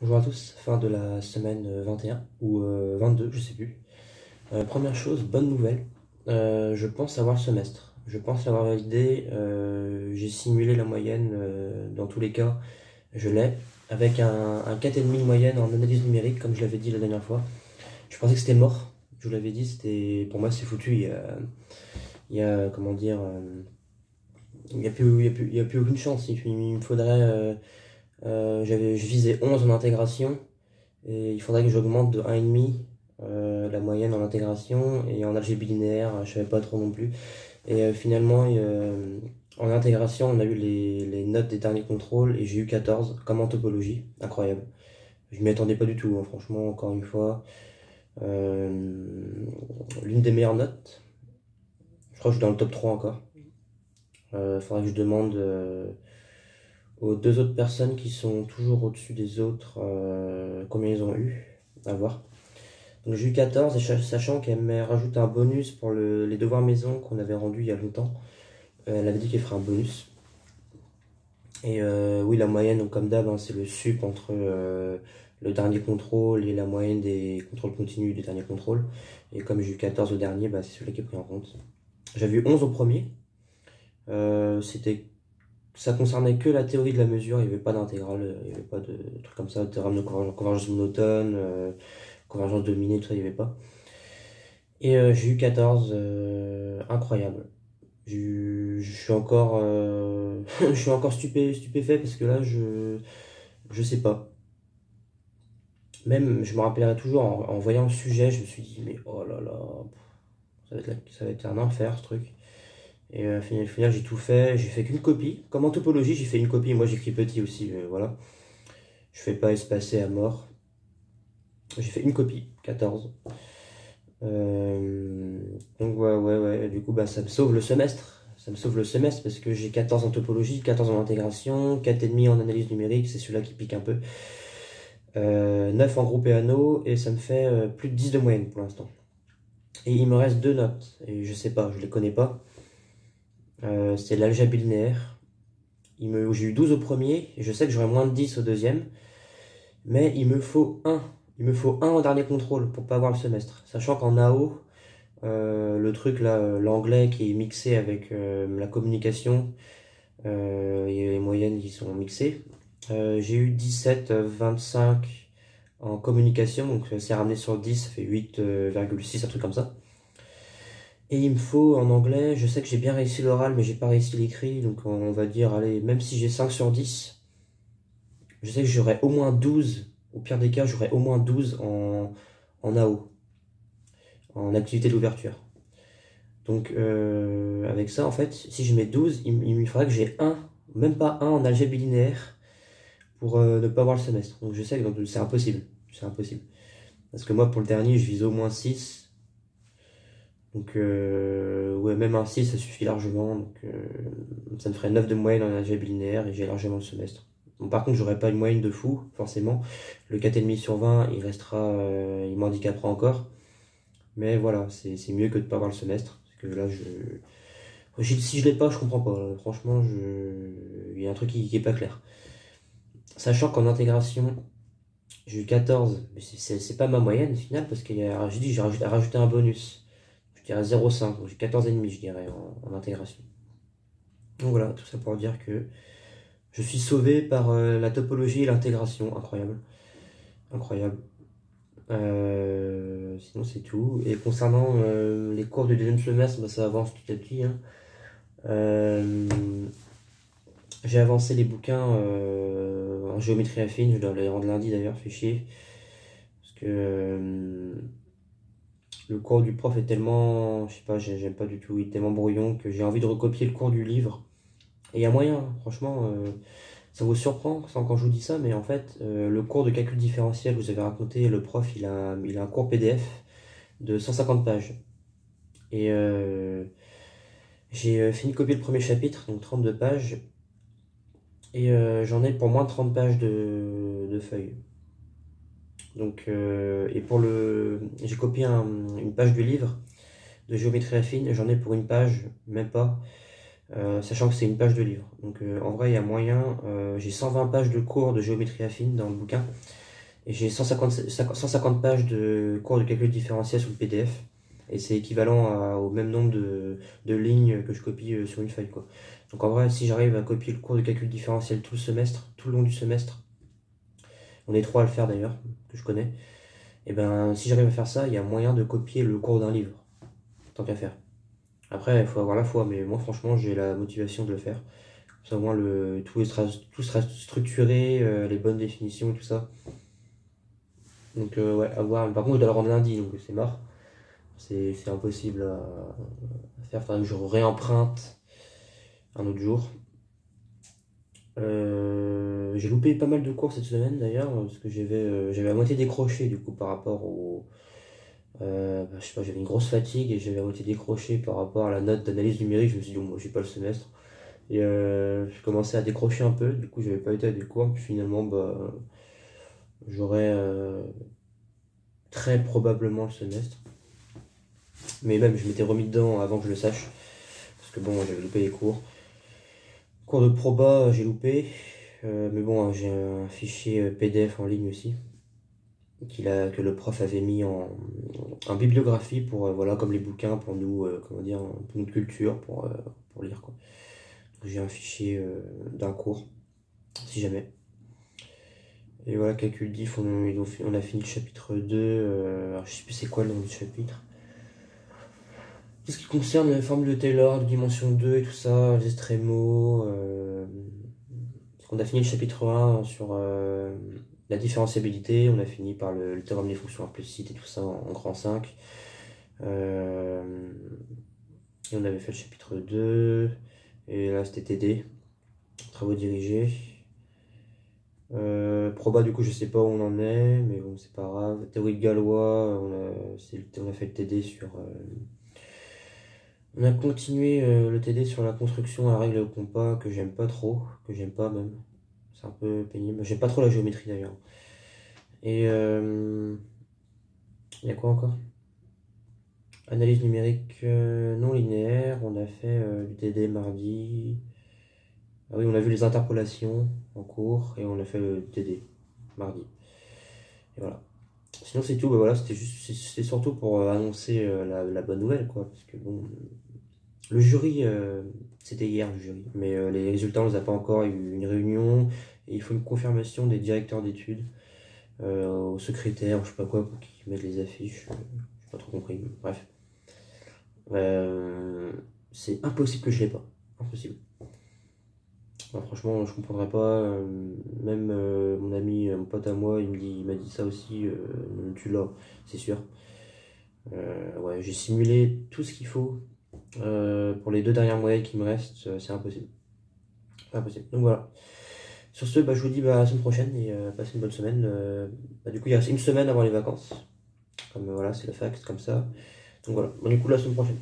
Bonjour à tous, fin de la semaine 21 ou 22, je sais plus. Première chose, bonne nouvelle, je pense avoir le semestre. Je pense l'avoir validé, j'ai simulé la moyenne dans tous les cas, je l'ai, avec un 4,5 de moyenne en analyse numérique, comme je l'avais dit la dernière fois. Je pensais que c'était mort, je vous l'avais dit, pour moi c'est foutu, comment dire, il y a plus aucune chance, il me faudrait, je visais 11 en intégration, et il faudrait que j'augmente de 1,5 la moyenne en intégration et en algèbre linéaire, je savais pas trop non plus. Et finalement, en intégration, on a eu les notes des derniers contrôles et j'ai eu 14, comme en topologie, incroyable. Je m'y attendais pas du tout, hein, franchement, encore une fois. L'une des meilleures notes, je crois que je suis dans le top 3 encore. Faudrait que je demande aux deux autres personnes qui sont toujours au-dessus des autres combien ils ont eu, à voir. Donc j'ai eu 14 et sachant qu'elle m'a rajouté un bonus pour les devoirs maison qu'on avait rendu il y a longtemps. Elle avait dit qu'elle ferait un bonus. Et oui, la moyenne, donc comme d'hab, hein, c'est le sup entre le dernier contrôle et la moyenne des contrôles continus des derniers contrôles. Et comme j'ai eu 14 au dernier, bah, c'est celui qui est pris en compte. J'avais eu 11 au premier. C'était, ça concernait que la théorie de la mesure, il n'y avait pas d'intégrale, il n'y avait pas de trucs comme ça, théorème de convergence monotone, convergence dominée, tout ça, il n'y avait pas. Et j'ai eu 14, incroyable. Je suis encore, je suis encore stupéfait parce que là, je sais pas. Même, je me rappellerai toujours en voyant le sujet, je me suis dit, mais oh là là, ça va être un enfer ce truc. Et au final, j'ai tout fait, j'ai fait qu'une copie. Comme en topologie, j'ai fait une copie, moi j'écris petit aussi, voilà. Je fais pas espacer à mort. J'ai fait une copie, 14. Donc ouais, du coup bah ça me sauve le semestre. Ça me sauve le semestre parce que j'ai 14 en topologie, 14 en intégration, 4,5 en analyse numérique, c'est celui-là qui pique un peu. 9 en groupe et anneau et ça me fait plus de 10 de moyenne pour l'instant. Et il me reste deux notes et je sais pas, je les connais pas. C'est l'algèbre linéaire. J'ai eu 12 au premier et je sais que j'aurai moins de 10 au deuxième. Mais il me faut un. Il me faut un en dernier contrôle pour pas avoir le semestre. Sachant qu'en AO, le truc là, l'anglais qui est mixé avec la communication et les moyennes qui sont mixées. J'ai eu 17, 25 en communication, donc c'est ramené sur 10, ça fait 8,6, un truc comme ça. Et il me faut en anglais, je sais que j'ai bien réussi l'oral, mais j'ai pas réussi l'écrit, donc on va dire, allez, même si j'ai 5 sur 10, je sais que j'aurai au moins 12, au pire des cas, j'aurai au moins 12 en AO, en activité d'ouverture. Donc avec ça, en fait, si je mets 12, il me faudrait que j'ai un, même pas un en algèbre linéaire pour ne pas avoir le semestre. Donc je sais que c'est impossible. C'est impossible. Parce que moi, pour le dernier, je vise au moins 6. Donc ouais, même un 6, ça suffit largement. Donc ça me ferait 9 de moyenne en algèbre linéaire et j'ai largement le semestre. Bon, par contre, j'aurais pas une moyenne de fou, forcément. Le 4,5 sur 20, il restera, il m'handicapera encore. Mais voilà, c'est mieux que de pas avoir le semestre. Parce que là, si je l'ai pas, je comprends pas. Franchement, il y a un truc qui est pas clair. Sachant qu'en intégration, j'ai eu 14, mais c'est pas ma moyenne finale parce j'ai rajouté un bonus. Je dirais 0,5, donc j'ai 14,5 je dirais en intégration. Donc voilà, tout ça pour dire que je suis sauvé par la topologie et l'intégration, incroyable. Incroyable. Sinon c'est tout. Et concernant les cours du deuxième semestre, bah, ça avance petit à petit, hein. J'ai avancé les bouquins en géométrie affine, je dois les rendre lundi d'ailleurs, fait chier. Parce que le cours du prof est tellement, je sais pas, j'aime pas du tout, il est tellement brouillon que j'ai envie de recopier le cours du livre. Et il y a moyen, hein, franchement, ça vous surprend quand je vous dis ça, mais en fait, le cours de calcul différentiel, vous avez raconté, le prof, il a un cours PDF de 150 pages. Et j'ai fini de copier le premier chapitre, donc 32 pages, et j'en ai pour moins de 30 pages de feuilles. Donc, et j'ai copié une page du livre de géométrie affine, j'en ai pour une page, même pas, sachant que c'est une page de livre. Donc en vrai, il y a moyen, j'ai 120 pages de cours de géométrie affine dans le bouquin, Et j'ai 150 pages de cours de calcul différentiel sur le PDF. Et c'est équivalent au même nombre de lignes que je copie sur une feuille, quoi. Donc en vrai, si j'arrive à copier le cours de calcul différentiel tout le semestre, tout le long du semestre, on est trois à le faire d'ailleurs, que je connais, et ben si j'arrive à faire ça, il y a moyen de copier le cours d'un livre, tant qu'à faire. Après, il faut avoir la foi, mais moi franchement, j'ai la motivation de le faire. Comme ça, au moins, tout sera structuré, les bonnes définitions et tout ça. Donc ouais, à voir. Par contre, je dois le rendre lundi, donc c'est mort. C'est impossible à faire. Faudrait que je réemprunte un autre jour. J'ai loupé pas mal de cours cette semaine d'ailleurs, parce que j'avais à moitié décroché du coup par rapport au. Je sais pas, j'avais une grosse fatigue et j'avais à moitié décroché par rapport à la note d'analyse numérique. Je me suis dit, bon, moi j'ai pas le semestre. Et j'ai commencé à décrocher un peu, du coup j'avais pas été à des cours, puis finalement bah, j'aurais très probablement le semestre. Mais même je m'étais remis dedans avant que je le sache, parce que bon, j'avais loupé les cours. Cours de proba, j'ai loupé. Mais bon, j'ai un fichier PDF en ligne aussi, que le prof avait mis en bibliographie pour, voilà, comme les bouquins pour nous, comment dire, pour notre culture, pour lire, quoi. Donc, j'ai un fichier d'un cours, si jamais. Et voilà, calcul diff, on a fini le chapitre 2. Alors, je sais plus c'est quoi le nom du chapitre. Tout ce qui concerne la formule de Taylor, de dimension 2 et tout ça, les extrémos. On a fini le chapitre 1 sur la différenciabilité. On a fini par le théorème des fonctions implicites et tout ça en grand 5. Et on avait fait le chapitre 2. Et là, c'était TD, travaux dirigés. Proba, du coup, je sais pas où on en est, mais bon, c'est pas grave. Théorie de Galois, on a fait le TD sur. On a continué le TD sur la construction à règle au compas, que j'aime pas trop, que j'aime pas même. C'est un peu pénible. J'aime pas trop la géométrie d'ailleurs. Et il y a quoi encore? Analyse numérique non linéaire, on a fait du TD mardi. Ah oui, on a vu les interpolations en cours et on a fait le TD mardi. Et voilà. Sinon c'est tout, bah voilà, c'était surtout pour annoncer la bonne nouvelle, quoi. Parce que bon, le jury, c'était hier le jury, mais les résultats on les a pas encore. Il y a eu une réunion et il faut une confirmation des directeurs d'études au secrétaire, je sais pas quoi, pour qu'ils mettent les affiches. J'ai pas trop compris, bref. C'est impossible que je l'ai pas. Impossible. Enfin, franchement, je comprendrais pas. Même mon ami, mon pote à moi, il m'a dit ça aussi. Tu l'as, c'est sûr. Ouais, j'ai simulé tout ce qu'il faut pour les 2 dernières moyennes qui me restent. C'est impossible. Impossible. Donc voilà. Sur ce, bah, je vous dis bah, à la semaine prochaine et passez une bonne semaine. Bah, du coup, il reste une semaine avant les vacances. Comme voilà, c'est la fac, c'est comme ça. Donc voilà. Bon, du coup, la semaine prochaine.